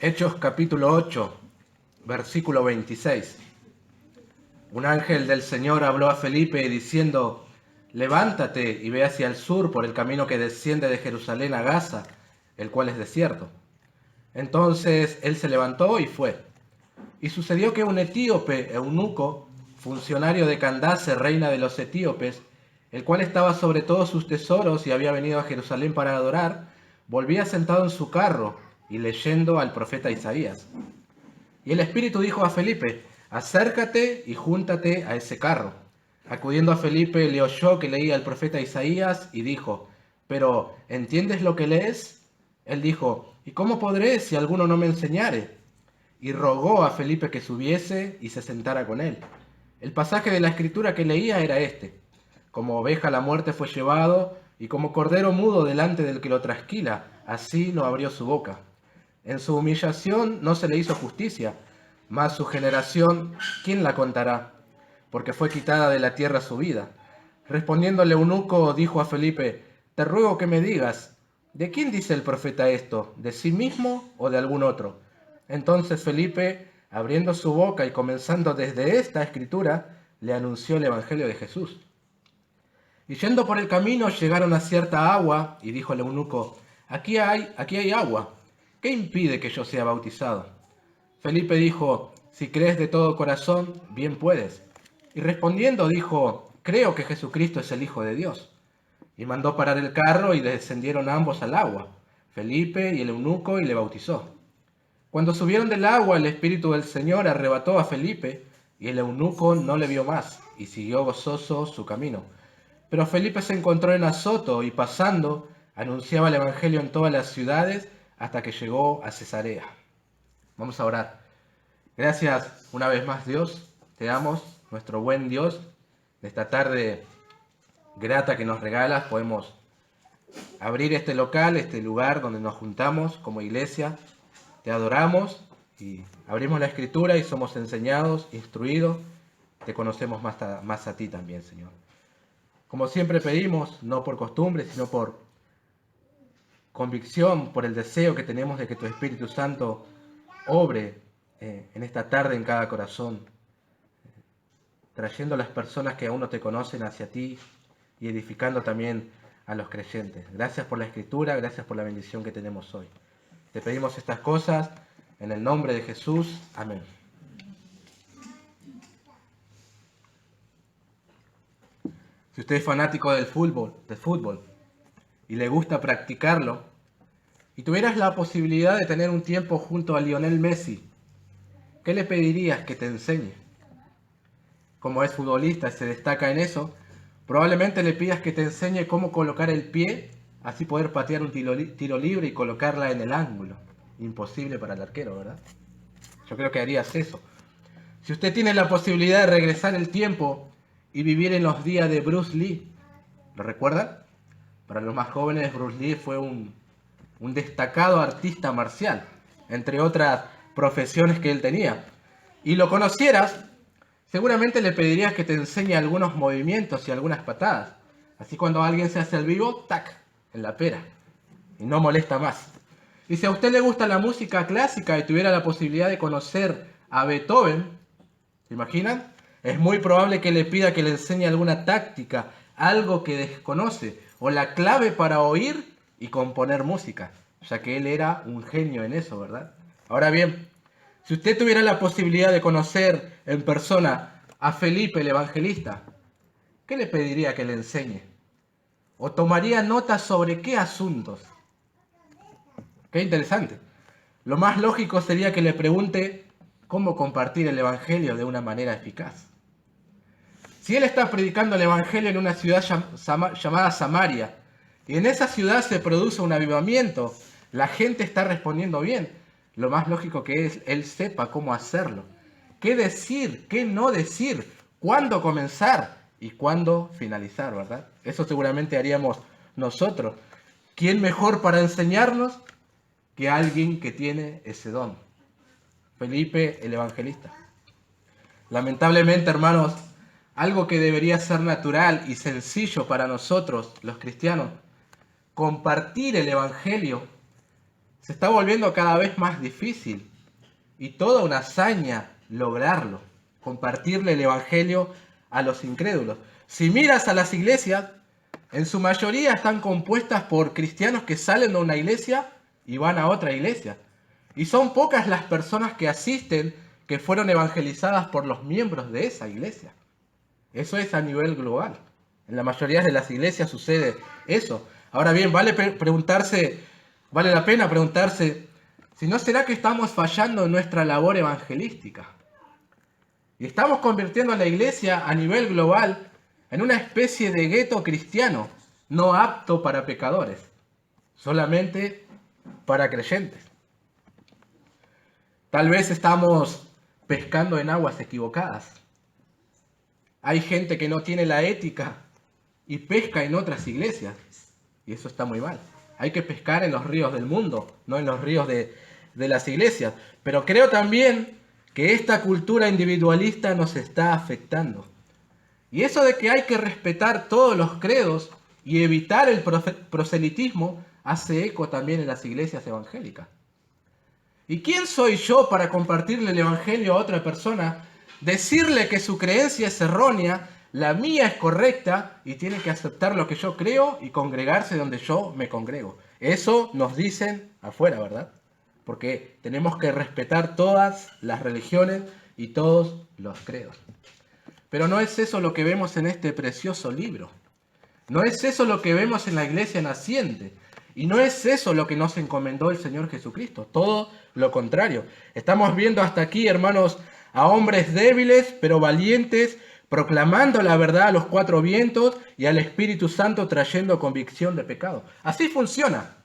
Hechos capítulo 8, versículo 26. Un ángel del Señor habló a Felipe diciendo: levántate y ve hacia el sur por el camino que desciende de Jerusalén a Gaza, el cual es desierto. Entonces él se levantó y fue. Y sucedió que un etíope, eunuco, funcionario de Candace, reina de los etíopes, el cual estaba sobre todos sus tesoros y había venido a Jerusalén para adorar, volvía sentado en su carro y leyendo al profeta Isaías. Y el Espíritu dijo a Felipe: acércate y júntate a ese carro. Acudiendo a Felipe, le oyó que leía el profeta Isaías y dijo: pero, ¿entiendes lo que lees? Él dijo: ¿y cómo podré si alguno no me enseñare? Y rogó a Felipe que subiese y se sentara con él. El pasaje de la escritura que leía era este: como oveja a la muerte fue llevado, y como cordero mudo delante del que lo trasquila, así no abrió su boca. En su humillación no se le hizo justicia, mas su generación, ¿quién la contará? Porque fue quitada de la tierra su vida. Respondiendo el eunuco, dijo a Felipe: te ruego que me digas, ¿de quién dice el profeta esto? ¿De sí mismo o de algún otro? Entonces Felipe, abriendo su boca y comenzando desde esta escritura, le anunció el evangelio de Jesús. Y yendo por el camino llegaron a cierta agua, y dijo el eunuco: aquí hay agua. ¿Qué impide que yo sea bautizado? Felipe dijo: si crees de todo corazón, bien puedes. Y respondiendo dijo: creo que Jesucristo es el Hijo de Dios. Y mandó parar el carro y descendieron ambos al agua, Felipe y el eunuco, y le bautizó. Cuando subieron del agua, el Espíritu del Señor arrebató a Felipe, y el eunuco no le vio más, y siguió gozoso su camino. Pero Felipe se encontró en Azoto, y pasando, anunciaba el Evangelio en todas las ciudades, hasta que llegó a Cesarea. Vamos a orar. Gracias una vez más, Dios. Te damos, nuestro buen Dios. De esta tarde grata que nos regalas, podemos abrir este local, este lugar donde nos juntamos como iglesia. Te adoramos y abrimos la escritura y somos enseñados, instruidos. Te conocemos más a ti también, Señor. Como siempre pedimos, no por costumbre, sino por convicción, por el deseo que tenemos de que tu Espíritu Santo obre en esta tarde en cada corazón, trayendo a las personas que aún no te conocen hacia ti y edificando también a los creyentes. Gracias por la escritura, gracias por la bendición que tenemos hoy. Te pedimos estas cosas en el nombre de Jesús. Amén. Si usted es fanático del fútbol y le gusta practicarlo, y tuvieras la posibilidad de tener un tiempo junto a Lionel Messi, ¿qué le pedirías que te enseñe? Como es futbolista y se destaca en eso, probablemente le pidas que te enseñe cómo colocar el pie, así poder patear un tiro libre y colocarla en el ángulo. Imposible para el arquero, ¿verdad? Yo creo que harías eso. Si usted tiene la posibilidad de regresar el tiempo y vivir en los días de Bruce Lee, ¿lo recuerdan? Para los más jóvenes, Bruce Lee fue un destacado artista marcial, entre otras profesiones que él tenía. Y lo conocieras, seguramente le pedirías que te enseñe algunos movimientos y algunas patadas. Así cuando alguien se hace el vivo, ¡tac!, en la pera. Y no molesta más. Y si a usted le gusta la música clásica y tuviera la posibilidad de conocer a Beethoven, ¿se imaginan? Es muy probable que le pida que le enseñe alguna táctica, algo que desconoce, o la clave para oír y componer música, ya que él era un genio en eso, ¿verdad? Ahora bien, si usted tuviera la posibilidad de conocer en persona a Felipe el Evangelista, ¿qué le pediría que le enseñe? ¿O tomaría notas sobre qué asuntos? Qué interesante. Lo más lógico sería que le pregunte cómo compartir el Evangelio de una manera eficaz. Si él está predicando el Evangelio en una ciudad llamada Samaria, y en esa ciudad se produce un avivamiento, la gente está respondiendo bien, lo más lógico que es él sepa cómo hacerlo. ¿Qué decir? ¿Qué no decir? ¿Cuándo comenzar? ¿Y cuándo finalizar? ¿Verdad? Eso seguramente haríamos nosotros. ¿Quién mejor para enseñarnos que alguien que tiene ese don? Felipe el Evangelista. Lamentablemente, hermanos, algo que debería ser natural y sencillo para nosotros, los cristianos, compartir el Evangelio, se está volviendo cada vez más difícil y toda una hazaña lograrlo, compartirle el evangelio a los incrédulos. Si miras a las iglesias, en su mayoría están compuestas por cristianos que salen de una iglesia y van a otra iglesia. Y son pocas las personas que asisten que fueron evangelizadas por los miembros de esa iglesia. Eso es a nivel global. En la mayoría de las iglesias sucede eso. Ahora bien, vale la pena preguntarse si no será que estamos fallando en nuestra labor evangelística. Y estamos convirtiendo a la iglesia a nivel global en una especie de gueto cristiano, no apto para pecadores, solamente para creyentes. Tal vez estamos pescando en aguas equivocadas. Hay gente que no tiene la ética y pesca en otras iglesias, y eso está muy mal. Hay que pescar en los ríos del mundo, no en los ríos de las iglesias. Pero creo también que esta cultura individualista nos está afectando. Y eso de que hay que respetar todos los credos y evitar el proselitismo hace eco también en las iglesias evangélicas. ¿Y quién soy yo para compartirle el evangelio a otra persona, decirle que su creencia es errónea, la mía es correcta y tiene que aceptar lo que yo creo y congregarse donde yo me congrego? Eso nos dicen afuera, ¿verdad? Porque tenemos que respetar todas las religiones y todos los credos. Pero no es eso lo que vemos en este precioso libro. No es eso lo que vemos en la iglesia naciente. Y no es eso lo que nos encomendó el Señor Jesucristo. Todo lo contrario. Estamos viendo hasta aquí, hermanos, a hombres débiles pero valientes, proclamando la verdad a los cuatro vientos y al Espíritu Santo trayendo convicción de pecado. Así funciona.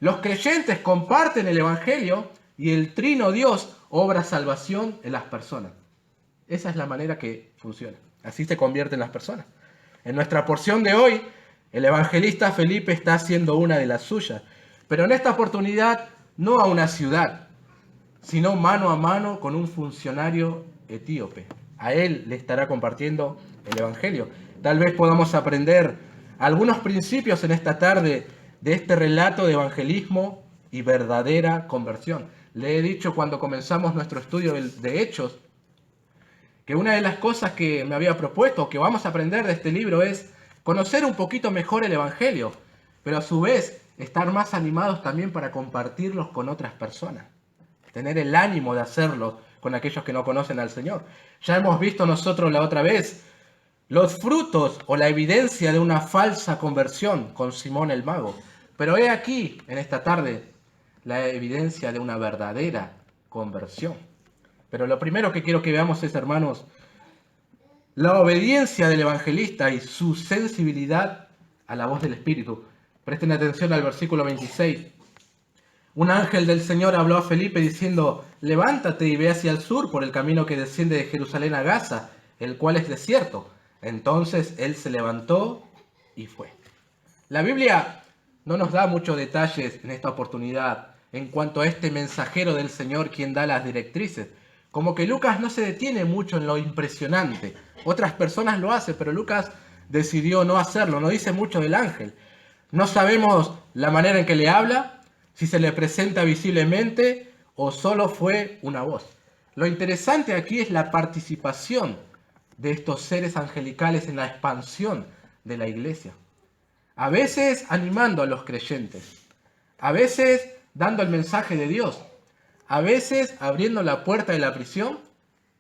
Los creyentes comparten el Evangelio y el Trino Dios obra salvación en las personas. Esa es la manera que funciona. Así se convierten las personas. En nuestra porción de hoy, el evangelista Felipe está haciendo una de las suyas. Pero en esta oportunidad, no a una ciudad, sino mano a mano con un funcionario etíope. A él le estará compartiendo el evangelio. Tal vez podamos aprender algunos principios en esta tarde de este relato de evangelismo y verdadera conversión. Le he dicho cuando comenzamos nuestro estudio de Hechos, que una de las cosas que me había propuesto, que vamos a aprender de este libro, es conocer un poquito mejor el Evangelio, pero a su vez estar más animados también para compartirlos con otras personas. Tener el ánimo de hacerlo con aquellos que no conocen al Señor. Ya hemos visto nosotros la otra vez los frutos o la evidencia de una falsa conversión con Simón el Mago. Pero he aquí, en esta tarde, la evidencia de una verdadera conversión. Pero lo primero que quiero que veamos es, hermanos, la obediencia del evangelista y su sensibilidad a la voz del Espíritu. Presten atención al versículo 26. Un ángel del Señor habló a Felipe diciendo: levántate y ve hacia el sur por el camino que desciende de Jerusalén a Gaza, el cual es desierto. Entonces él se levantó y fue. La Biblia no nos da muchos detalles en esta oportunidad en cuanto a este mensajero del Señor quien da las directrices. Como que Lucas no se detiene mucho en lo impresionante. Otras personas lo hacen, pero Lucas decidió no hacerlo. No dice mucho del ángel. No sabemos la manera en que le habla, si se le presenta visiblemente o solo fue una voz. Lo interesante aquí es la participación de estos seres angelicales en la expansión de la iglesia. A veces animando a los creyentes, a veces dando el mensaje de Dios, a veces abriendo la puerta de la prisión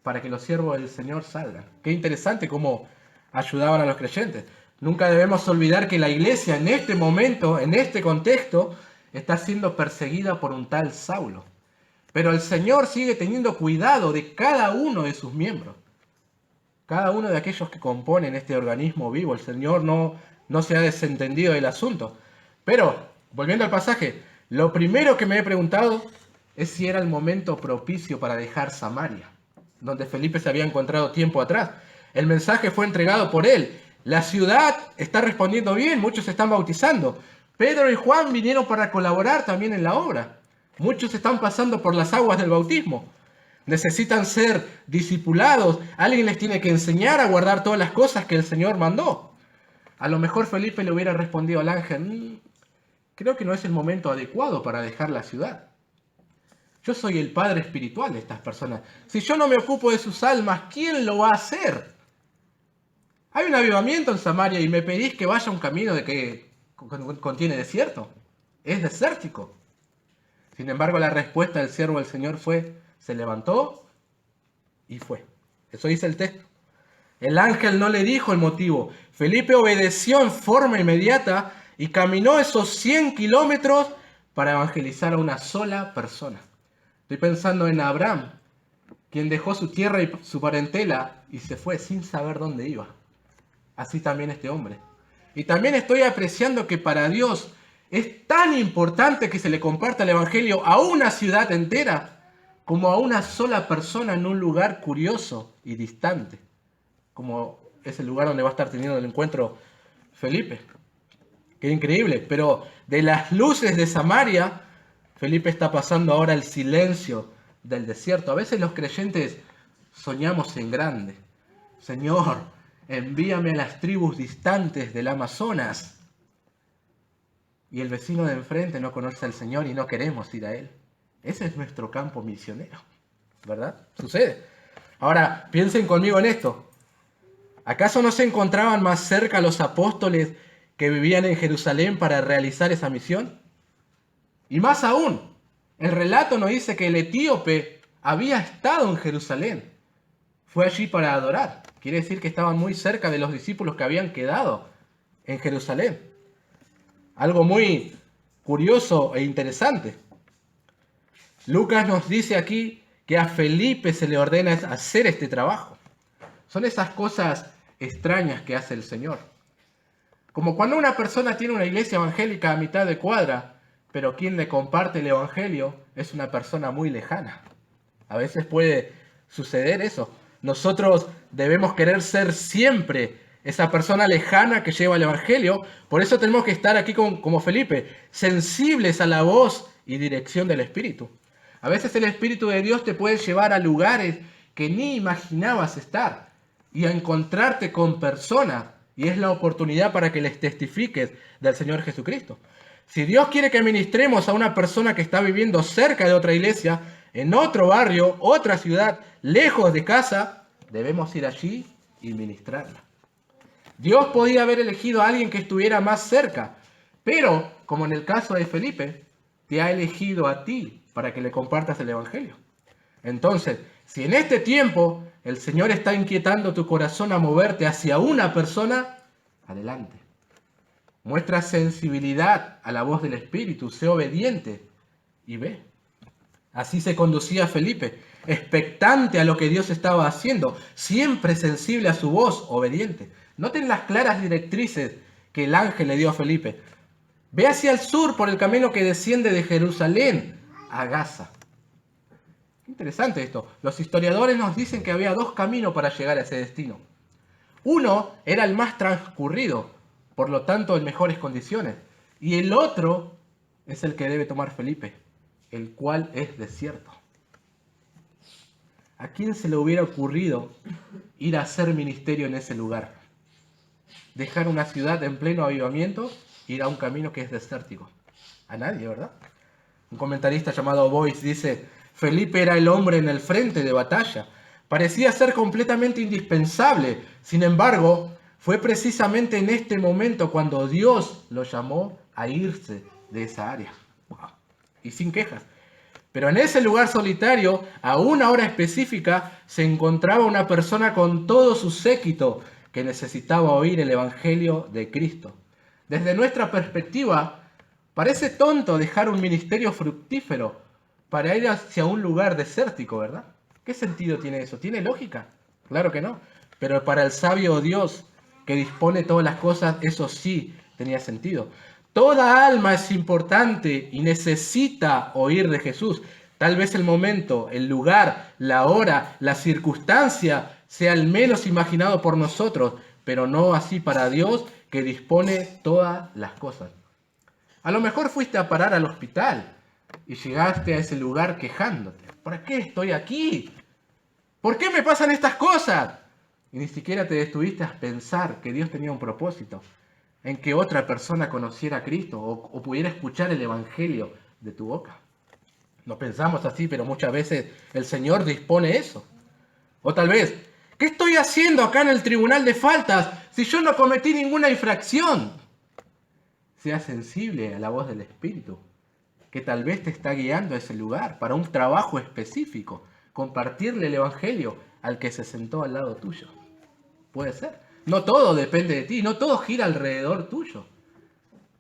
para que los siervos del Señor salgan. Qué interesante cómo ayudaban a los creyentes. Nunca debemos olvidar que la iglesia en este momento, en este contexto, está siendo perseguida por un tal Saulo. Pero el Señor sigue teniendo cuidado de cada uno de sus miembros. Cada uno de aquellos que componen este organismo vivo. El Señor no se ha desentendido del asunto. Pero, volviendo al pasaje, lo primero que me he preguntado es si era el momento propicio para dejar Samaria, donde Felipe se había encontrado tiempo atrás. El mensaje fue entregado por él. La ciudad está respondiendo bien, muchos se están bautizando. Pedro y Juan vinieron para colaborar también en la obra. Muchos están pasando por las aguas del bautismo. Necesitan ser discipulados. Alguien les tiene que enseñar a guardar todas las cosas que el Señor mandó. A lo mejor Felipe le hubiera respondido al ángel: creo que no es el momento adecuado para dejar la ciudad. Yo soy el padre espiritual de estas personas. Si yo no me ocupo de sus almas, ¿quién lo va a hacer? Hay un avivamiento en Samaria y me pedís que vaya a un camino de que contiene desierto. Es desértico. Sin embargo, la respuesta del siervo del Señor fue, se levantó y fue. Eso dice el texto. El ángel no le dijo el motivo. Felipe obedeció en forma inmediata y caminó esos 100 kilómetros para evangelizar a una sola persona. Estoy pensando en Abraham, quien dejó su tierra y su parentela y se fue sin saber dónde iba. Así también este hombre. Y también estoy apreciando que para Dios es tan importante que se le comparta el evangelio a una ciudad entera como a una sola persona en un lugar curioso y distante, como es el lugar donde va a estar teniendo el encuentro Felipe. Qué increíble, pero de las luces de Samaria, Felipe está pasando ahora el silencio del desierto. A veces los creyentes soñamos en grande. Señor, envíame a las tribus distantes del Amazonas. Y el vecino de enfrente no conoce al Señor y no queremos ir a Él. Ese es nuestro campo misionero, ¿verdad? Sucede. Ahora, piensen conmigo en esto. ¿Acaso no se encontraban más cerca los apóstoles que vivían en Jerusalén para realizar esa misión? Y más aún, el relato nos dice que el etíope había estado en Jerusalén. Fue allí para adorar. Quiere decir que estaban muy cerca de los discípulos que habían quedado en Jerusalén. Algo muy curioso e interesante. Lucas nos dice aquí que a Felipe se le ordena hacer este trabajo. Son esas cosas extrañas que hace el Señor. Como cuando una persona tiene una iglesia evangélica a mitad de cuadra, pero quien le comparte el evangelio es una persona muy lejana. A veces puede suceder eso. Nosotros debemos querer ser siempre esa persona lejana que lleva el evangelio. Por eso tenemos que estar aquí como Felipe, sensibles a la voz y dirección del Espíritu. A veces el Espíritu de Dios te puede llevar a lugares que ni imaginabas estar y a encontrarte con personas, y es la oportunidad para que les testifiques del Señor Jesucristo. Si Dios quiere que ministremos a una persona que está viviendo cerca de otra iglesia, en otro barrio, otra ciudad, lejos de casa, debemos ir allí y ministrarla. Dios podía haber elegido a alguien que estuviera más cerca, pero, como en el caso de Felipe, te ha elegido a ti para que le compartas el Evangelio. Entonces, si en este tiempo el Señor está inquietando tu corazón a moverte hacia una persona, adelante. Muestra sensibilidad a la voz del Espíritu, sé obediente y ve. Así se conducía Felipe, expectante a lo que Dios estaba haciendo, siempre sensible a su voz, obediente. Noten las claras directrices que el ángel le dio a Felipe. Ve hacia el sur por el camino que desciende de Jerusalén a Gaza. Interesante esto. Los historiadores nos dicen que había dos caminos para llegar a ese destino. Uno era el más transcurrido, por lo tanto en mejores condiciones. Y el otro es el que debe tomar Felipe, el cual es desierto. ¿A quién se le hubiera ocurrido ir a hacer ministerio en ese lugar? Dejar una ciudad en pleno avivamiento e ir a un camino que es desértico. A nadie, ¿verdad? Un comentarista llamado Boyce dice: Felipe era el hombre en el frente de batalla. Parecía ser completamente indispensable. Sin embargo, fue precisamente en este momento cuando Dios lo llamó a irse de esa área. Wow. Y sin quejas. Pero en ese lugar solitario, a una hora específica, se encontraba una persona con todo su séquito que necesitaba oír el Evangelio de Cristo. Desde nuestra perspectiva, parece tonto dejar un ministerio fructífero para ir hacia un lugar desértico, ¿verdad? ¿Qué sentido tiene eso? ¿Tiene lógica? Claro que no. Pero para el sabio Dios, que dispone todas las cosas, eso sí tenía sentido. Toda alma es importante y necesita oír de Jesús. Tal vez el momento, el lugar, la hora, la circunstancia sea el menos imaginado por nosotros, pero no así para Dios, que dispone todas las cosas. A lo mejor fuiste a parar al hospital y llegaste a ese lugar quejándote. ¿Por qué estoy aquí? ¿Por qué me pasan estas cosas? Y ni siquiera te detuviste a pensar que Dios tenía un propósito. en que otra persona conociera a Cristo o pudiera escuchar el Evangelio de tu boca. No pensamos así, pero muchas veces el Señor dispone eso. O tal vez, ¿qué estoy haciendo acá en el tribunal de faltas si yo no cometí ninguna infracción? Sea sensible a la voz del Espíritu, que tal vez te está guiando a ese lugar para un trabajo específico, compartirle el Evangelio al que se sentó al lado tuyo. Puede ser. No todo depende de ti, no todo gira alrededor tuyo.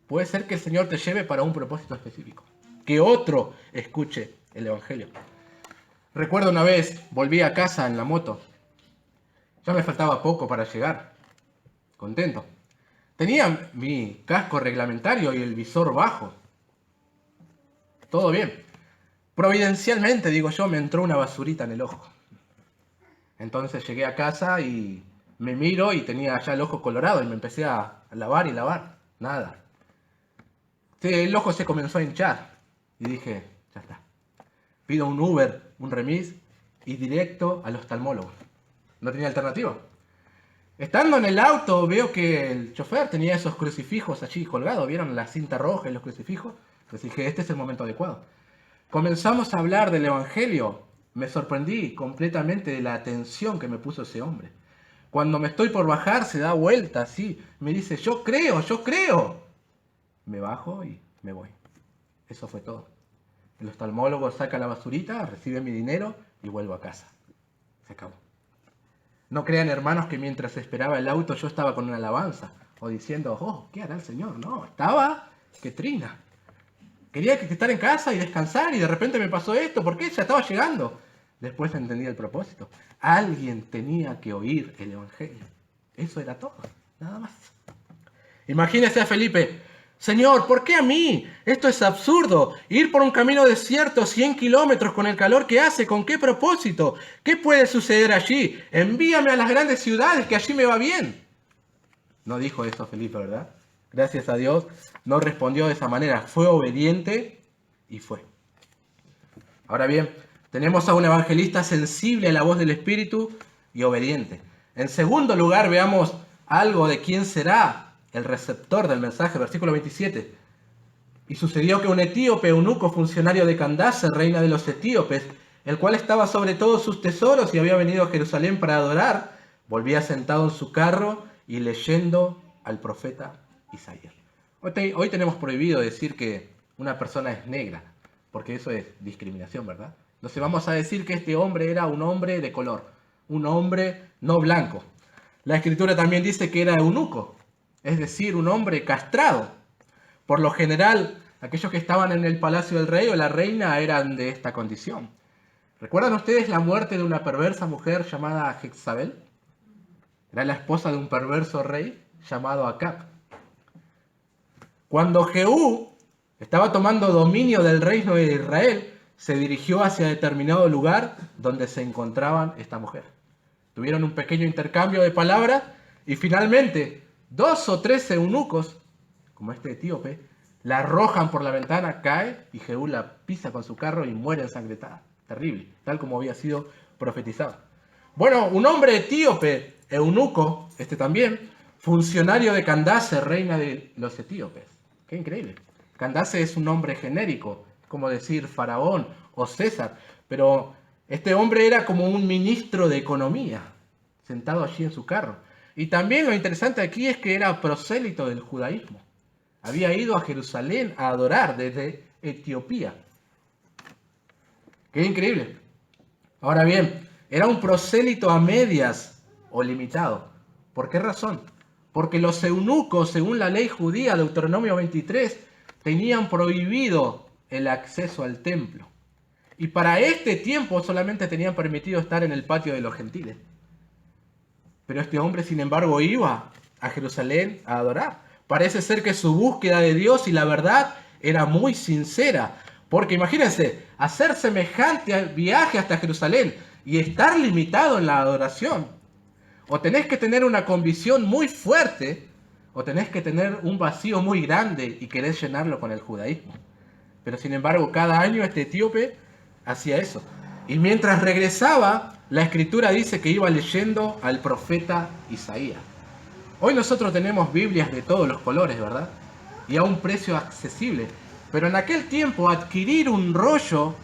Puede ser que el Señor te lleve para un propósito específico, que otro escuche el Evangelio. Recuerdo una vez, volví a casa en la moto. Ya me faltaba poco para llegar. Contento. Tenía mi casco reglamentario y el visor bajo. Todo bien. Providencialmente, digo yo, me entró una basurita en el ojo. Entonces llegué a casa y me miro y tenía ya el ojo colorado y me empecé a lavar y lavar. Nada. El ojo se comenzó a hinchar y dije, ya está. Pido un Uber, un remis y directo al oftalmólogo. No tenía alternativa. Estando en el auto veo que el chofer tenía esos crucifijos allí colgados. ¿Vieron la cinta roja y los crucifijos? Entonces dije, este es el momento adecuado. Comenzamos a hablar del Evangelio. Me sorprendí completamente de la atención que me puso ese hombre. Cuando me estoy por bajar se da vuelta así. Me dice, yo creo, yo creo. Me bajo y me voy. Eso fue todo. El oftalmólogo saca la basurita, recibe mi dinero y vuelvo a casa. Se acabó. No crean, hermanos, que mientras esperaba el auto yo estaba con una alabanza o diciendo, oh, ¿qué hará el Señor? No, estaba que trina. Quería estar en casa y descansar y de repente me pasó esto. ¿Por qué? Ya estaba llegando. Después entendí el propósito. Alguien tenía que oír el Evangelio. Eso era todo, nada más. Imagínese a Felipe. Señor, ¿por qué a mí? Esto es absurdo. Ir por un camino desierto 100 kilómetros con el calor que hace, ¿con qué propósito? ¿Qué puede suceder allí? Envíame a las grandes ciudades, que allí me va bien. No dijo esto Felipe, ¿verdad? Gracias a Dios, no respondió de esa manera. Fue obediente y fue. Ahora bien, tenemos a un evangelista sensible a la voz del Espíritu y obediente. En segundo lugar, veamos algo de quién será el receptor del mensaje, versículo 27. Y sucedió que un etíope, eunuco, funcionario de Candace, reina de los etíopes, el cual estaba sobre todos sus tesoros y había venido a Jerusalén para adorar, volvía sentado en su carro y leyendo al profeta Isaías. Hoy tenemos prohibido decir que una persona es negra, porque eso es discriminación, ¿verdad? Entonces vamos a decir que este hombre era un hombre de color, un hombre no blanco. La Escritura también dice que era eunuco, es decir, un hombre castrado. Por lo general, aquellos que estaban en el palacio del rey o la reina eran de esta condición. ¿Recuerdan ustedes la muerte de una perversa mujer llamada Jezabel? Era la esposa de un perverso rey llamado Acab. Cuando Jehú estaba tomando dominio del reino de Israel, se dirigió hacia determinado lugar donde se encontraban esta mujer. Tuvieron un pequeño intercambio de palabras y finalmente 2 o 3 eunucos, como este etíope, la arrojan por la ventana, cae y Jehú la pisa con su carro y muere ensangrentada. Terrible, tal como había sido profetizado. Bueno, un hombre etíope, eunuco, este también, funcionario de Candace, reina de los etíopes. Qué increíble. Candace es un nombre genérico, como decir faraón o César, pero este hombre era como un ministro de economía, sentado allí en su carro. Y también lo interesante aquí es que era prosélito del judaísmo. Había ido a Jerusalén a adorar desde Etiopía. Qué increíble. Ahora bien, era un prosélito a medias o limitado. ¿Por qué razón? Porque los eunucos, según la ley judía, Deuteronomio 23, tenían prohibido el acceso al templo. Y para este tiempo solamente tenían permitido estar en el patio de los gentiles. Pero este hombre, sin embargo, iba a Jerusalén a adorar. Parece ser que su búsqueda de Dios y la verdad era muy sincera. Porque imagínense, hacer semejante viaje hasta Jerusalén y estar limitado en la adoración. O tenés que tener una convicción muy fuerte, o tenés que tener un vacío muy grande y querés llenarlo con el judaísmo. Pero sin embargo, cada año este etíope hacía eso. Y mientras regresaba, la Escritura dice que iba leyendo al profeta Isaías. Hoy nosotros tenemos Biblias de todos los colores, ¿verdad? Y a un precio accesible. Pero en aquel tiempo adquirir un rollo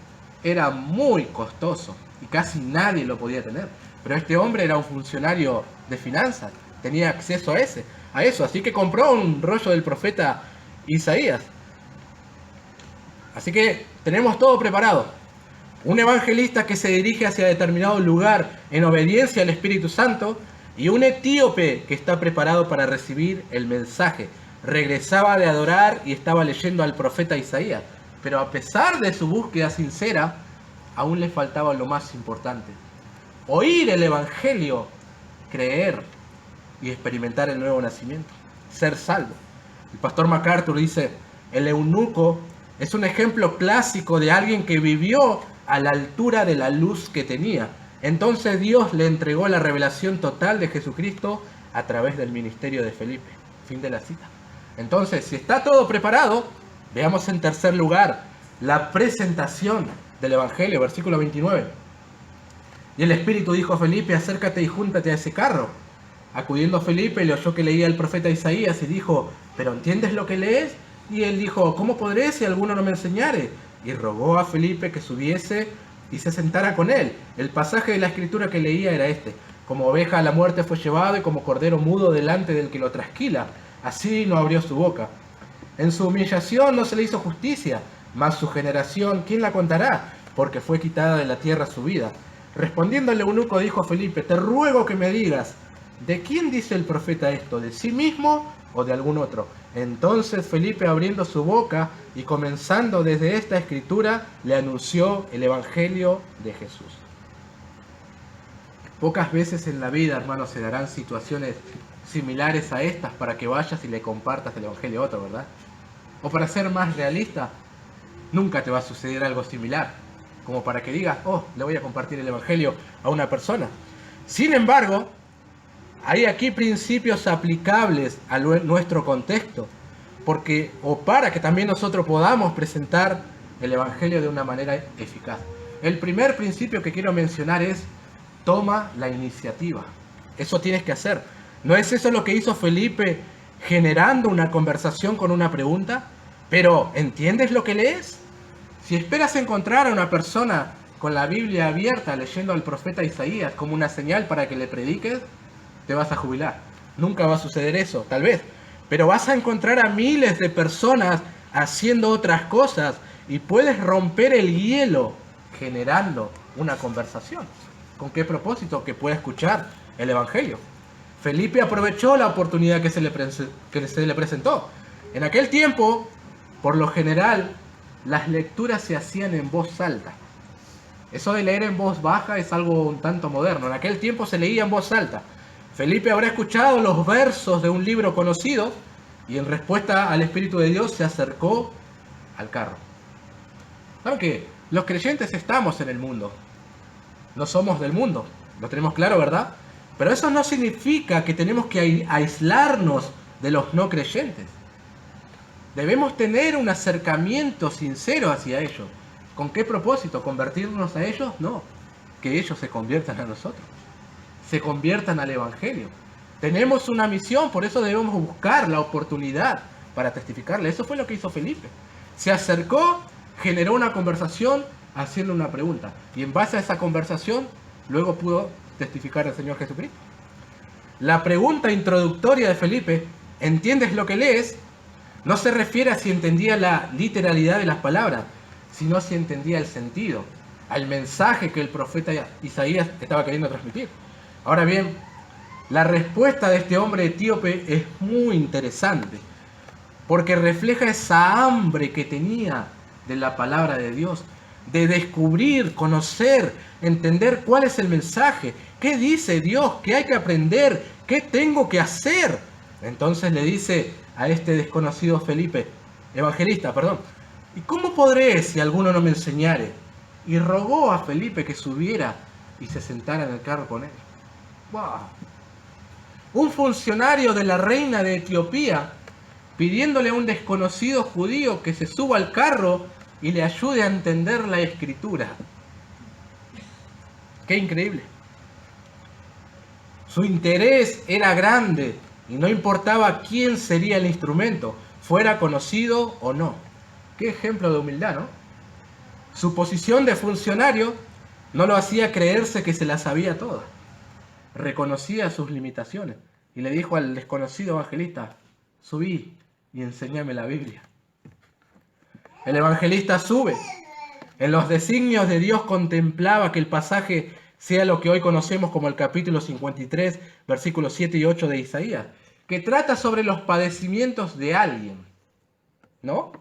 era muy costoso y casi nadie lo podía tener. Pero este hombre era un funcionario de finanzas, tenía acceso a eso, así que compró un rollo del profeta Isaías. Así que tenemos todo preparado. Un evangelista que se dirige hacia determinado lugar en obediencia al Espíritu Santo y un etíope que está preparado para recibir el mensaje. Regresaba de adorar y estaba leyendo al profeta Isaías, pero a pesar de su búsqueda sincera, aún le faltaba lo más importante: oír el Evangelio, creer y experimentar el nuevo nacimiento, ser salvo. El pastor MacArthur dice: el eunuco es un ejemplo clásico de alguien que vivió a la altura de la luz que tenía. Entonces Dios le entregó la revelación total de Jesucristo a través del ministerio de Felipe. Fin de la cita. Entonces, si está todo preparado, veamos en tercer lugar la presentación del Evangelio, versículo 29. Y el Espíritu dijo a Felipe: acércate y júntate a ese carro. Acudiendo Felipe, le oyó que leía el profeta Isaías y dijo: ¿pero entiendes lo que lees? Y él dijo: ¿cómo podré si alguno no me enseñare? Y rogó a Felipe que subiese y se sentara con él. El pasaje de la escritura que leía era este: como oveja a la muerte fue llevado y como cordero mudo delante del que lo trasquila, así no abrió su boca. En su humillación no se le hizo justicia, mas su generación, ¿quién la contará? Porque fue quitada de la tierra su vida. Respondiendo el eunuco dijo a Felipe: te ruego que me digas, ¿de quién dice el profeta esto? ¿De sí mismo o de algún otro? Entonces Felipe, abriendo su boca y comenzando desde esta escritura, le anunció el Evangelio de Jesús. Pocas veces en la vida, hermanos, se darán situaciones similares a estas para que vayas y le compartas el Evangelio a otro, ¿verdad? O para ser más realista, nunca te va a suceder algo similar, como para que digas: oh, le voy a compartir el Evangelio a una persona. Sin embargo, hay aquí principios aplicables a nuestro contexto, porque, o para que también nosotros podamos presentar el Evangelio de una manera eficaz. El primer principio que quiero mencionar es: toma la iniciativa. Eso tienes que hacer. ¿No es eso lo que hizo Felipe generando una conversación con una pregunta? Pero, ¿entiendes lo que lees? Si esperas encontrar a una persona con la Biblia abierta leyendo al profeta Isaías como una señal para que le prediques, te vas a jubilar. Nunca va a suceder eso, tal vez. Pero vas a encontrar a miles de personas haciendo otras cosas y puedes romper el hielo generando una conversación. ¿Con qué propósito? Que pueda escuchar el Evangelio. Felipe aprovechó la oportunidad que se le presentó. En aquel tiempo, por lo general, las lecturas se hacían en voz alta. Eso de leer en voz baja es algo un tanto moderno. En aquel tiempo se leía en voz alta. Felipe habrá escuchado los versos de un libro conocido y en respuesta al Espíritu de Dios se acercó al carro. ¿Saben qué? Los creyentes estamos en el mundo. No somos del mundo. Lo tenemos claro, ¿verdad? Pero eso no significa que tenemos que aislarnos de los no creyentes. Debemos tener un acercamiento sincero hacia ellos. ¿Con qué propósito? ¿Convertirnos a ellos? No. Que ellos se conviertan a nosotros. Se conviertan al Evangelio. Tenemos una misión, por eso debemos buscar la oportunidad para testificarle. Eso fue lo que hizo Felipe. Se acercó, generó una conversación haciendo una pregunta. Y en base a esa conversación, luego pudo testificar al Señor Jesucristo. La pregunta introductoria de Felipe: ¿entiendes lo que lees? No se refiere a si entendía la literalidad de las palabras, sino si entendía el sentido, al mensaje que el profeta Isaías estaba queriendo transmitir. Ahora bien, la respuesta de este hombre etíope es muy interesante, porque refleja esa hambre que tenía de la palabra de Dios, de descubrir, conocer, entender cuál es el mensaje, qué dice Dios, qué hay que aprender, qué tengo que hacer. Entonces le dice a este desconocido evangelista, ¿y cómo podré si alguno no me enseñare? Y rogó a Felipe que subiera y se sentara en el carro con él. ¡Wow! Un funcionario de la reina de Etiopía pidiéndole a un desconocido judío que se suba al carro y le ayude a entender la escritura. ¡Qué increíble! Su interés era grande y no importaba quién sería el instrumento, fuera conocido o no. Qué ejemplo de humildad, ¿no? Su posición de funcionario no lo hacía creerse que se la sabía toda. Reconocía sus limitaciones y le dijo al desconocido evangelista: subí y enséñame la Biblia. El evangelista sube. En los designios de Dios contemplaba que el pasaje sea lo que hoy conocemos como el capítulo 53, versículos 7 y 8 de Isaías, que trata sobre los padecimientos de alguien, ¿no?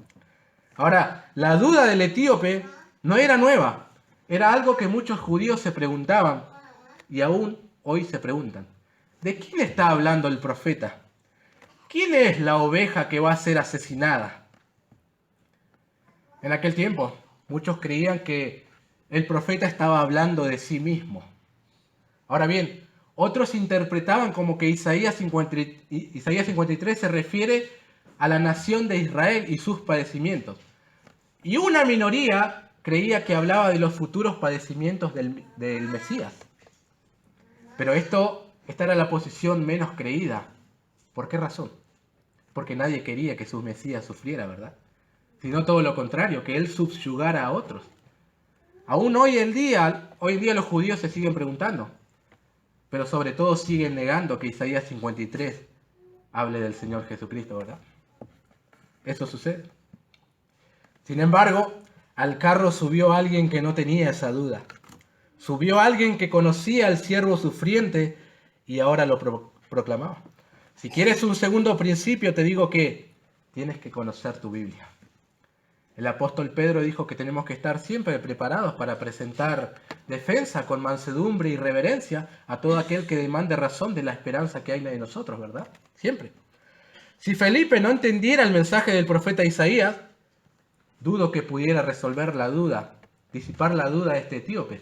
Ahora, la duda del etíope no era nueva, era algo que muchos judíos se preguntaban y aún hoy se preguntan. ¿De quién está hablando el profeta? ¿Quién es la oveja que va a ser asesinada? En aquel tiempo, muchos creían que el profeta estaba hablando de sí mismo. Ahora bien, otros interpretaban como que Isaías 53 se refiere a la nación de Israel y sus padecimientos. Y una minoría creía que hablaba de los futuros padecimientos del Mesías. Pero esta era la posición menos creída. ¿Por qué razón? Porque nadie quería que su Mesías sufriera, ¿verdad? Sino todo lo contrario, que él subyugara a otros. Aún hoy en día los judíos se siguen preguntando, pero sobre todo siguen negando que Isaías 53 hable del Señor Jesucristo, ¿verdad? Eso sucede. Sin embargo, al carro subió alguien que no tenía esa duda. Subió alguien que conocía al siervo sufriente y ahora lo proclamaba. Si quieres un segundo principio, te digo que tienes que conocer tu Biblia. El apóstol Pedro dijo que tenemos que estar siempre preparados para presentar defensa con mansedumbre y reverencia a todo aquel que demande razón de la esperanza que hay en nosotros, ¿verdad? Siempre. Si Felipe no entendiera el mensaje del profeta Isaías, dudo que pudiera resolver la duda, disipar la duda de este etíope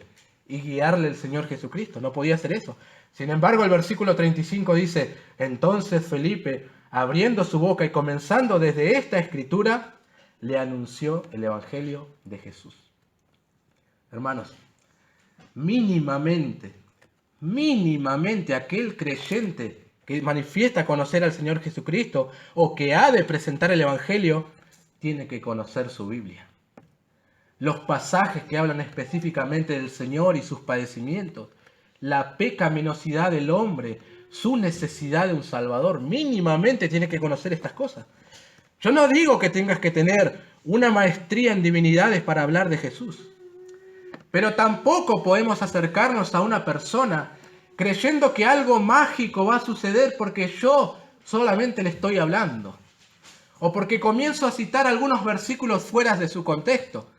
y guiarle el Señor Jesucristo. No podía hacer eso. Sin embargo, el versículo 35 dice: entonces Felipe, abriendo su boca y comenzando desde esta escritura, le anunció el Evangelio de Jesús. Hermanos, mínimamente aquel creyente que manifiesta conocer al Señor Jesucristo o que ha de presentar el Evangelio, tiene que conocer su Biblia. Los pasajes que hablan específicamente del Señor y sus padecimientos, la pecaminosidad del hombre, su necesidad de un Salvador, mínimamente tiene que conocer estas cosas. Yo no digo que tengas que tener una maestría en divinidades para hablar de Jesús, pero tampoco podemos acercarnos a una persona creyendo que algo mágico va a suceder porque yo solamente le estoy hablando, o porque comienzo a citar algunos versículos fuera de su contexto.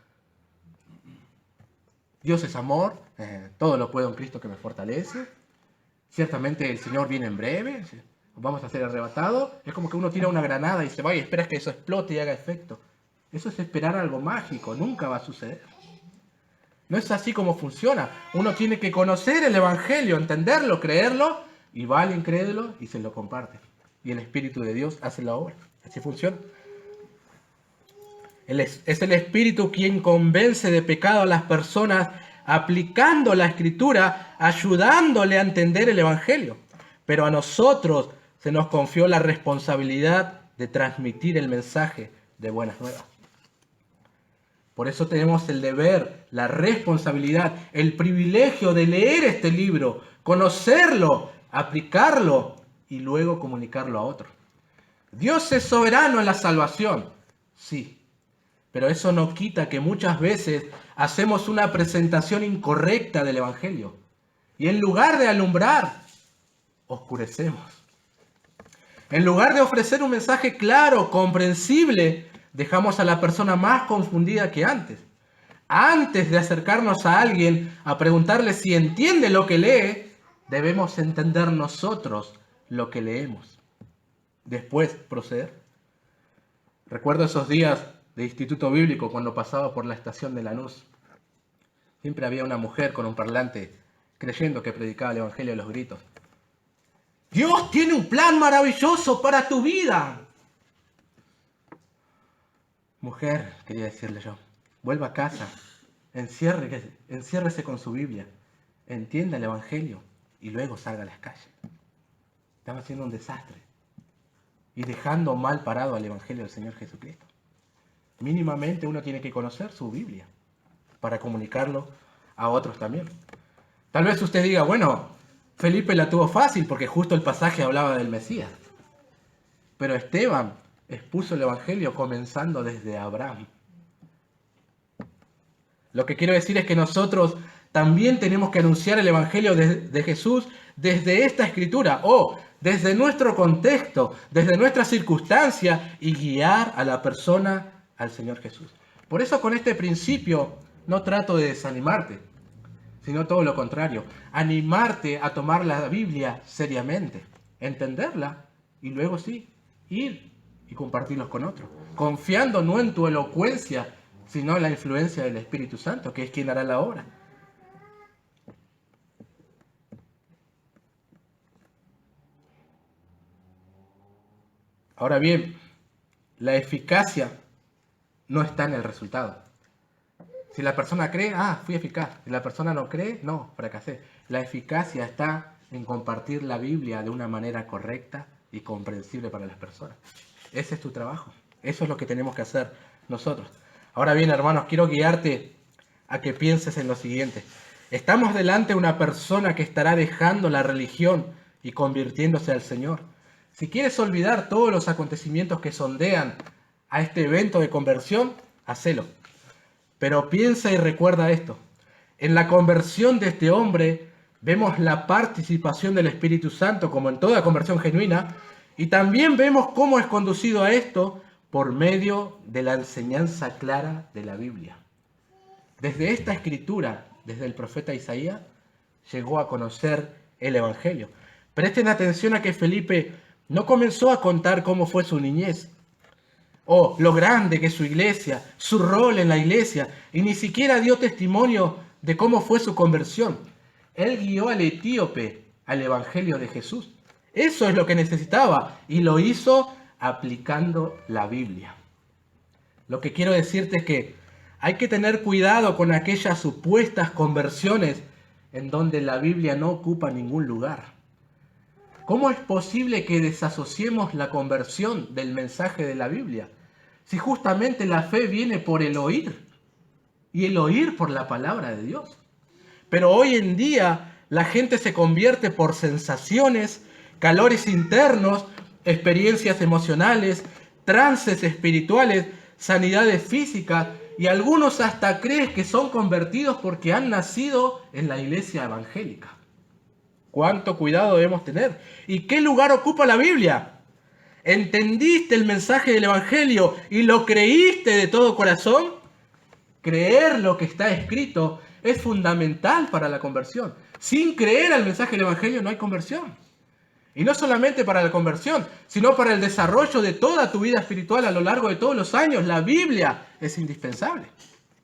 Dios es amor, todo lo puedo en Cristo que me fortalece, ciertamente el Señor viene en breve, vamos a ser arrebatados. Es como que uno tira una granada y se va y esperas que eso explote y haga efecto. Eso es esperar algo mágico, nunca va a suceder. No es así como funciona. Uno tiene que conocer el Evangelio, entenderlo, creerlo, y va al incrédulo y se lo comparte. Y el Espíritu de Dios hace la obra. Así funciona. Es el Espíritu quien convence de pecado a las personas aplicando la Escritura, ayudándole a entender el Evangelio. Pero a nosotros se nos confió la responsabilidad de transmitir el mensaje de buenas nuevas. Por eso tenemos el deber, la responsabilidad, el privilegio de leer este libro, conocerlo, aplicarlo y luego comunicarlo a otros. Dios es soberano en la salvación, sí. Pero eso no quita que muchas veces hacemos una presentación incorrecta del Evangelio. Y en lugar de alumbrar, oscurecemos. En lugar de ofrecer un mensaje claro, comprensible, dejamos a la persona más confundida que antes. Antes de acercarnos a alguien a preguntarle si entiende lo que lee, debemos entender nosotros lo que leemos. Después proceder. Recuerdo esos días de instituto bíblico cuando pasaba por la estación de Lanús. Siempre había una mujer con un parlante creyendo que predicaba el Evangelio a los gritos. Dios tiene un plan maravilloso para tu vida. Mujer, quería decirle yo, vuelva a casa, enciérrese con su Biblia, entienda el Evangelio y luego salga a las calles. Estaba haciendo un desastre. y dejando mal parado al Evangelio del Señor Jesucristo. Mínimamente uno tiene que conocer su Biblia para comunicarlo a otros también. Tal vez usted diga, bueno, Felipe la tuvo fácil porque justo el pasaje hablaba del Mesías. Pero Esteban expuso el Evangelio comenzando desde Abraham. Lo que quiero decir es que nosotros también tenemos que anunciar el Evangelio de Jesús desde esta escritura o desde nuestro contexto, desde nuestra circunstancia y guiar a la persona al Señor Jesús. Por eso con este principio no trato de desanimarte, sino todo lo contrario, animarte a tomar la Biblia seriamente, entenderla y luego sí, ir y compartirlos con otros, confiando no en tu elocuencia, sino en la influencia del Espíritu Santo, que es quien hará la obra. Ahora bien, la eficacia no está en el resultado. Si la persona cree, fui eficaz. Si la persona no cree, no, fracasé. La eficacia está en compartir la Biblia de una manera correcta y comprensible para las personas. Ese es tu trabajo. Eso es lo que tenemos que hacer nosotros. Ahora bien, hermanos, quiero guiarte a que pienses en lo siguiente. Estamos delante de una persona que estará dejando la religión y convirtiéndose al Señor. Si quieres olvidar todos los acontecimientos que sondean a este evento de conversión, hacelo. Pero piensa y recuerda esto. En la conversión de este hombre vemos la participación del Espíritu Santo como en toda conversión genuina y también vemos cómo es conducido a esto por medio de la enseñanza clara de la Biblia. Desde esta escritura, desde el profeta Isaías, llegó a conocer el Evangelio. Presten atención a que Felipe no comenzó a contar cómo fue su niñez, o lo grande que es su iglesia, su rol en la iglesia, y ni siquiera dio testimonio de cómo fue su conversión. Él guió al etíope al Evangelio de Jesús. Eso es lo que necesitaba, y lo hizo aplicando la Biblia. Lo que quiero decirte es que hay que tener cuidado con aquellas supuestas conversiones en donde la Biblia no ocupa ningún lugar. ¿Cómo es posible que desasociemos la conversión del mensaje de la Biblia? Si justamente la fe viene por el oír, y el oír por la palabra de Dios. Pero hoy en día la gente se convierte por sensaciones, calores internos, experiencias emocionales, trances espirituales, sanidades físicas, y algunos hasta creen que son convertidos porque han nacido en la iglesia evangélica. ¿Cuánto cuidado debemos tener? ¿Y qué lugar ocupa la Biblia? ¿Entendiste el mensaje del Evangelio y lo creíste de todo corazón? Creer lo que está escrito es fundamental para la conversión. Sin creer al mensaje del Evangelio no hay conversión. Y no solamente para la conversión, sino para el desarrollo de toda tu vida espiritual a lo largo de todos los años. La Biblia es indispensable.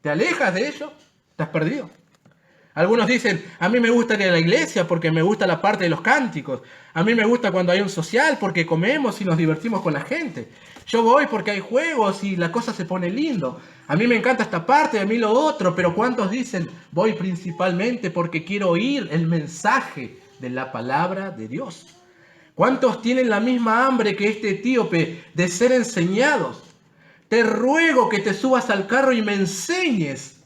¿Te alejas de ello? Estás perdido. Algunos dicen, a mí me gusta ir a la iglesia porque me gusta la parte de los cánticos. A mí me gusta cuando hay un social porque comemos y nos divertimos con la gente. Yo voy porque hay juegos y la cosa se pone lindo. A mí me encanta esta parte, a mí lo otro. Pero ¿cuántos dicen, voy principalmente porque quiero oír el mensaje de la palabra de Dios? ¿Cuántos tienen la misma hambre que este etíope de ser enseñados? Te ruego que te subas al carro y me enseñes.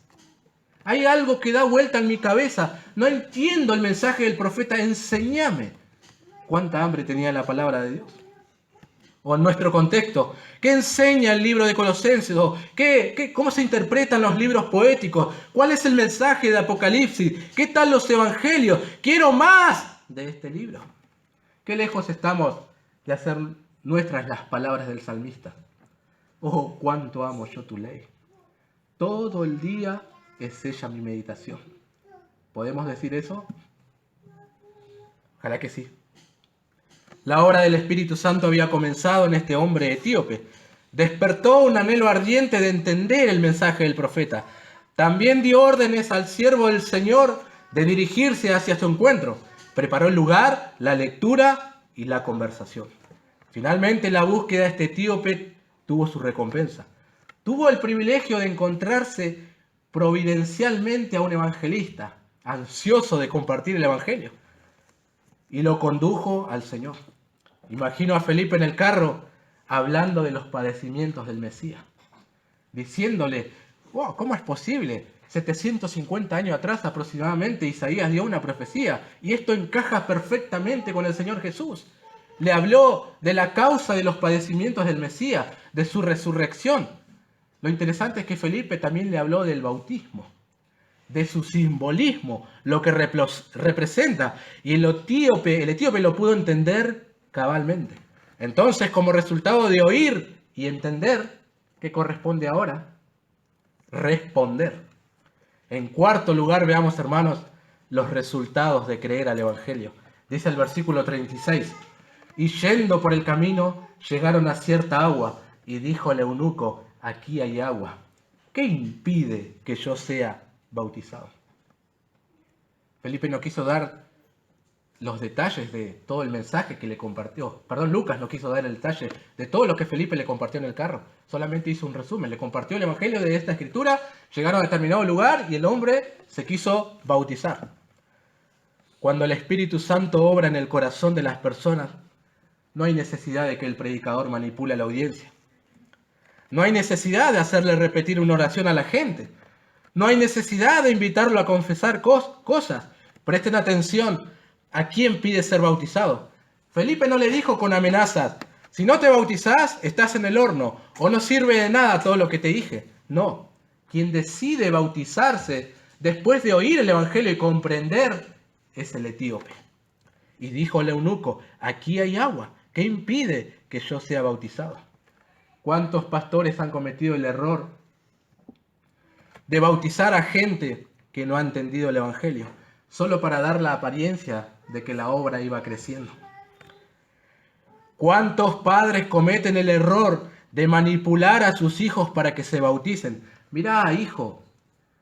Hay algo que da vuelta en mi cabeza. No entiendo el mensaje del profeta. Enséñame. ¿Cuánta hambre tenía la palabra de Dios? O en nuestro contexto, ¿qué enseña el libro de Colosenses? ¿O cómo se interpretan los libros poéticos? ¿Cuál es el mensaje de Apocalipsis? ¿Qué tal los evangelios? Quiero más de este libro. Qué lejos estamos de hacer nuestras las palabras del salmista. Oh, cuánto amo yo tu ley. Todo el día es ella mi meditación. ¿Podemos decir eso? Ojalá que sí. La obra del Espíritu Santo había comenzado en este hombre etíope. Despertó un anhelo ardiente de entender el mensaje del profeta. También dio órdenes al siervo del Señor de dirigirse hacia su encuentro. Preparó el lugar, la lectura y la conversación. Finalmente la búsqueda de este etíope tuvo su recompensa. Tuvo el privilegio de encontrarse providencialmente a un evangelista, ansioso de compartir el evangelio, y lo condujo al Señor. Imagino a Felipe en el carro, hablando de los padecimientos del Mesías, diciéndole, wow, ¿cómo es posible? 750 años atrás aproximadamente Isaías dio una profecía y esto encaja perfectamente con el Señor Jesús. Le habló de la causa de los padecimientos del Mesías, de su resurrección. Lo interesante es que Felipe también le habló del bautismo, de su simbolismo, lo que representa. Y el etíope lo pudo entender cabalmente. Entonces, como resultado de oír y entender, ¿qué corresponde ahora? Responder. En cuarto lugar, veamos, hermanos, los resultados de creer al Evangelio. Dice el versículo 36, y yendo por el camino, llegaron a cierta agua, y dijo el eunuco, aquí hay agua. ¿Qué impide que yo sea bautizado? Felipe no quiso dar los detalles de todo el mensaje que le compartió. Perdón, Lucas no quiso dar el detalle de todo lo que Felipe le compartió en el carro. Solamente hizo un resumen. Le compartió el evangelio de esta escritura, llegaron a determinado lugar y el hombre se quiso bautizar. Cuando el Espíritu Santo obra en el corazón de las personas, no hay necesidad de que el predicador manipule a la audiencia. No hay necesidad de hacerle repetir una oración a la gente. No hay necesidad de invitarlo a confesar cosas. Presten atención. ¿A quién pide ser bautizado? Felipe no le dijo con amenazas, si no te bautizás, estás en el horno, o no sirve de nada todo lo que te dije. No, quien decide bautizarse después de oír el evangelio y comprender es el etíope. Y dijo el eunuco, aquí hay agua, ¿qué impide que yo sea bautizado? ¿Cuántos pastores han cometido el error de bautizar a gente que no ha entendido el evangelio, solo para dar la apariencia de que la obra iba creciendo? ¿Cuántos padres cometen el error de manipular a sus hijos para que se bauticen? Mirá, hijo,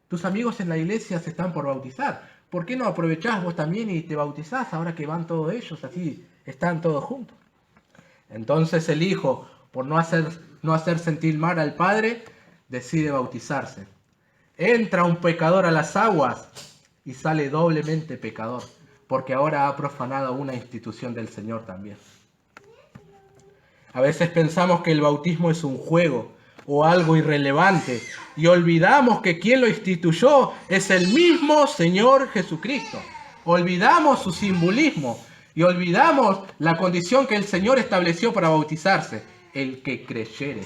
tus amigos en la iglesia se están por bautizar. ¿Por qué no aprovechás vos también y te bautizás ahora que van todos ellos? Así están todos juntos. Entonces el hijo, por no hacer sentir mal al padre, decide bautizarse. Entra un pecador a las aguas y sale doblemente pecador, porque ahora ha profanado una institución del Señor también. A veces pensamos que el bautismo es un juego o algo irrelevante y olvidamos que quien lo instituyó es el mismo Señor Jesucristo. Olvidamos su simbolismo y olvidamos la condición que el Señor estableció para bautizarse, el que creyere.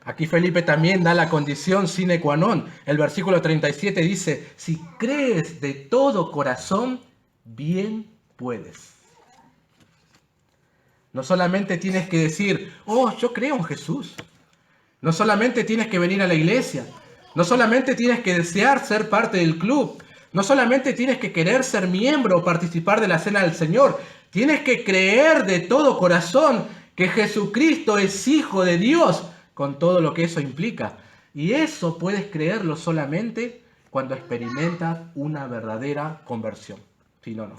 Aquí Felipe también da la condición sine qua non. El versículo 37 dice, si crees de todo corazón, bien puedes. No solamente tienes que decir, oh, yo creo en Jesús. No solamente tienes que venir a la iglesia. No solamente tienes que desear ser parte del club. No solamente tienes que querer ser miembro o participar de la cena del Señor. Tienes que creer de todo corazón que Jesucristo es Hijo de Dios, con todo lo que eso implica. Y eso puedes creerlo solamente cuando experimentas una verdadera conversión. Si no, no.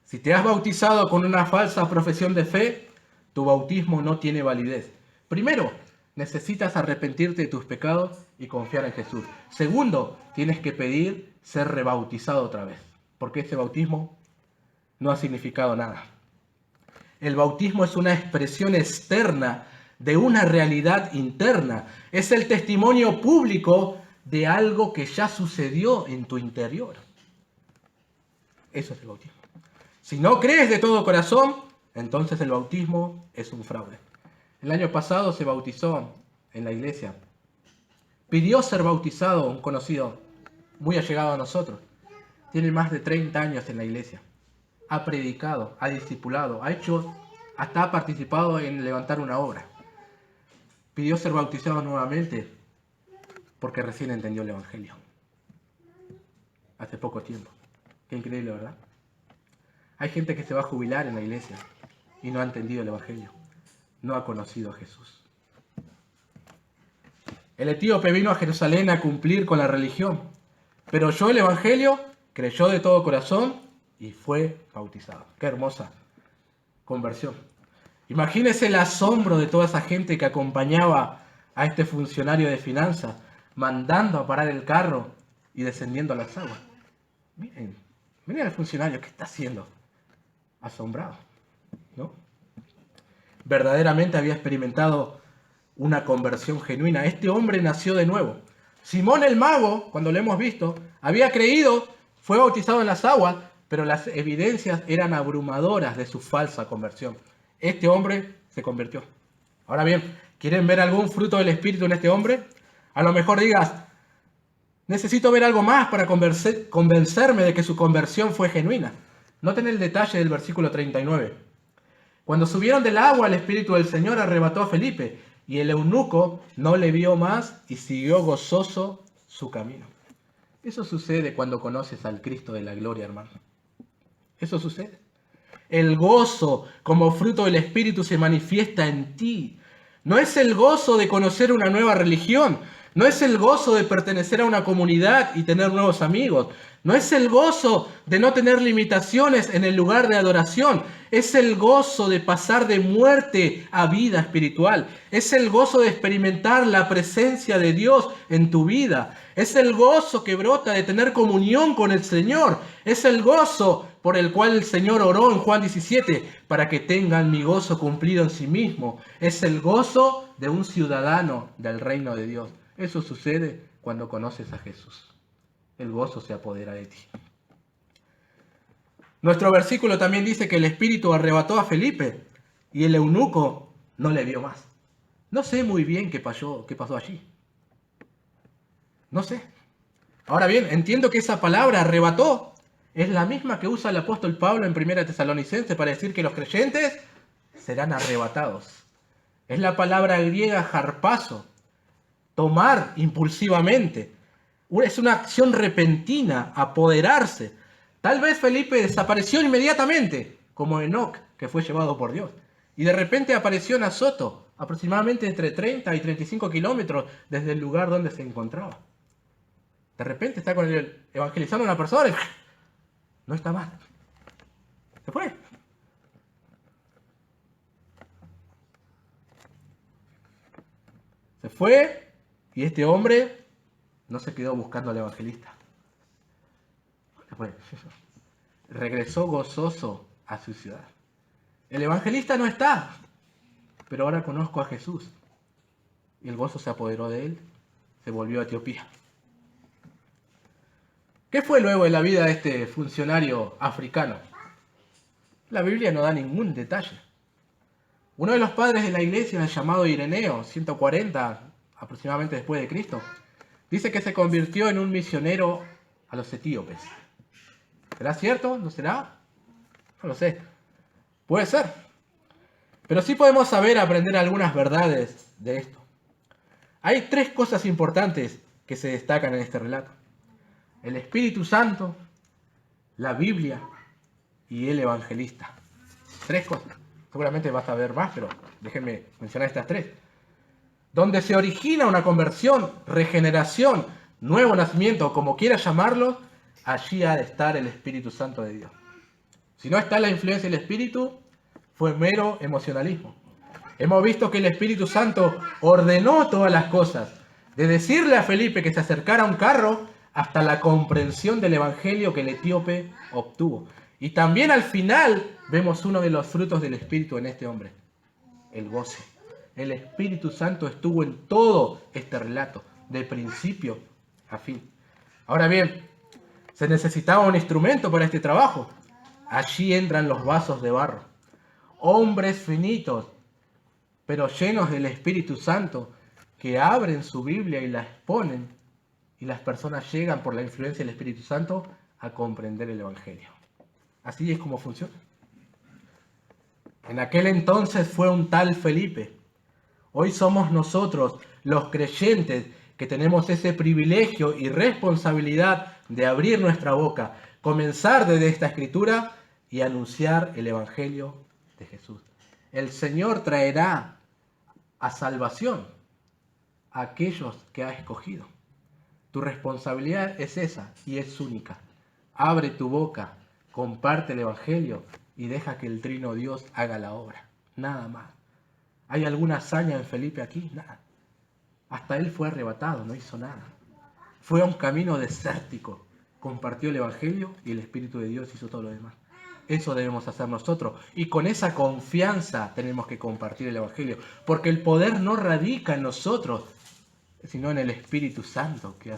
Si te has bautizado con una falsa profesión de fe, tu bautismo no tiene validez. Primero, necesitas arrepentirte de tus pecados y confiar en Jesús. Segundo, tienes que pedir ser rebautizado otra vez, porque ese bautismo no ha significado nada. El bautismo es una expresión externa de una realidad interna. Es el testimonio público de algo que ya sucedió en tu interior. Eso es el bautismo. Si no crees de todo corazón, entonces el bautismo es un fraude. El año pasado se bautizó en la iglesia. Pidió ser bautizado un conocido muy allegado a nosotros. Tiene más de 30 años en la iglesia. Ha predicado, ha discipulado, hasta ha participado en levantar una obra. Pidió ser bautizado nuevamente porque recién entendió el evangelio. Hace poco tiempo. Qué increíble, ¿verdad? Hay gente que se va a jubilar en la iglesia y no ha entendido el evangelio. No ha conocido a Jesús. El etíope vino a Jerusalén a cumplir con la religión, pero oyó el evangelio, creyó de todo corazón y fue bautizado. Qué hermosa conversión. Imagínese el asombro de toda esa gente que acompañaba a este funcionario de finanzas, mandando a parar el carro y descendiendo a las aguas. Miren al funcionario, ¿qué está haciendo? Asombrado, ¿no? verdaderamente había experimentado una conversión genuina. Este hombre nació de nuevo. Simón el mago, cuando lo hemos visto, había creído, fue bautizado en las aguas, pero las evidencias eran abrumadoras de su falsa conversión. Este hombre se convirtió. Ahora bien, ¿quieren ver algún fruto del Espíritu en este hombre? A lo mejor digas, necesito ver algo más para convencerme de que su conversión fue genuina. Noten el detalle del versículo 39. Cuando subieron del agua, el Espíritu del Señor arrebató a Felipe, y el eunuco no le vio más y siguió gozoso su camino. Eso sucede cuando conoces al Cristo de la gloria, hermano. Eso sucede. El gozo como fruto del Espíritu se manifiesta en ti. No es el gozo de conocer una nueva religión. No es el gozo de pertenecer a una comunidad y tener nuevos amigos. No es el gozo de no tener limitaciones en el lugar de adoración. Es el gozo de pasar de muerte a vida espiritual. Es el gozo de experimentar la presencia de Dios en tu vida. Es el gozo que brota de tener comunión con el Señor. Es el gozo por el cual el Señor oró en Juan 17, para que tengan mi gozo cumplido en sí mismo. Es el gozo de un ciudadano del reino de Dios. Eso sucede cuando conoces a Jesús. El gozo se apodera de ti. Nuestro versículo también dice que el Espíritu arrebató a Felipe y el eunuco no le vio más. No sé muy bien qué pasó allí. No sé. Ahora bien, entiendo que esa palabra arrebató es la misma que usa el apóstol Pablo en 1 Tesalonicenses para decir que los creyentes serán arrebatados. Es la palabra griega harpazo, tomar impulsivamente. Es una acción repentina, apoderarse. Tal vez Felipe desapareció inmediatamente, como Enoc, que fue llevado por Dios. Y de repente apareció en Azoto, aproximadamente entre 30 y 35 kilómetros desde el lugar donde se encontraba. De repente está evangelizando a una persona y no está más. Se fue. Se fue y este hombre no se quedó buscando al evangelista. Se fue. Regresó gozoso a su ciudad. El evangelista no está, pero ahora conozco a Jesús. Y el gozo se apoderó de él, se volvió a Etiopía. ¿Qué fue luego de la vida de este funcionario africano? La Biblia no da ningún detalle. Uno de los padres de la iglesia, llamado Ireneo, 140 aproximadamente después de Cristo, dice que se convirtió en un misionero a los etíopes. ¿Será cierto? ¿No será? No lo sé. Puede ser. Pero sí podemos aprender algunas verdades de esto. Hay tres cosas importantes que se destacan en este relato: el Espíritu Santo, la Biblia y el evangelista. Tres cosas. Seguramente vas a ver más, pero déjenme mencionar estas tres. Donde se origina una conversión, regeneración, nuevo nacimiento, como quieras llamarlo, allí ha de estar el Espíritu Santo de Dios. Si no está la influencia del Espíritu, fue mero emocionalismo. Hemos visto que el Espíritu Santo ordenó todas las cosas, de decirle a Felipe que se acercara a un carro hasta la comprensión del Evangelio que el etíope obtuvo. Y también al final vemos uno de los frutos del Espíritu en este hombre: el gozo. El Espíritu Santo estuvo en todo este relato, de principio a fin. Ahora bien, se necesitaba un instrumento para este trabajo. Allí entran los vasos de barro. Hombres finitos, pero llenos del Espíritu Santo, que abren su Biblia y la exponen, y las personas llegan por la influencia del Espíritu Santo a comprender el Evangelio. Así es como funciona. En aquel entonces fue un tal Felipe. Hoy somos nosotros, los creyentes, que tenemos ese privilegio y responsabilidad de abrir nuestra boca, comenzar desde esta escritura y anunciar el Evangelio de Jesús. El Señor traerá a salvación a aquellos que ha escogido. Tu responsabilidad es esa y es única. Abre tu boca, comparte el Evangelio y deja que el Trino Dios haga la obra. Nada más. ¿Hay alguna hazaña en Felipe aquí? Nada. Hasta él fue arrebatado, no hizo nada. Fue a un camino desértico, compartió el Evangelio y el Espíritu de Dios hizo todo lo demás. Eso debemos hacer nosotros. Y con esa confianza tenemos que compartir el Evangelio. Porque el poder no radica en nosotros, sino en el Espíritu Santo que hace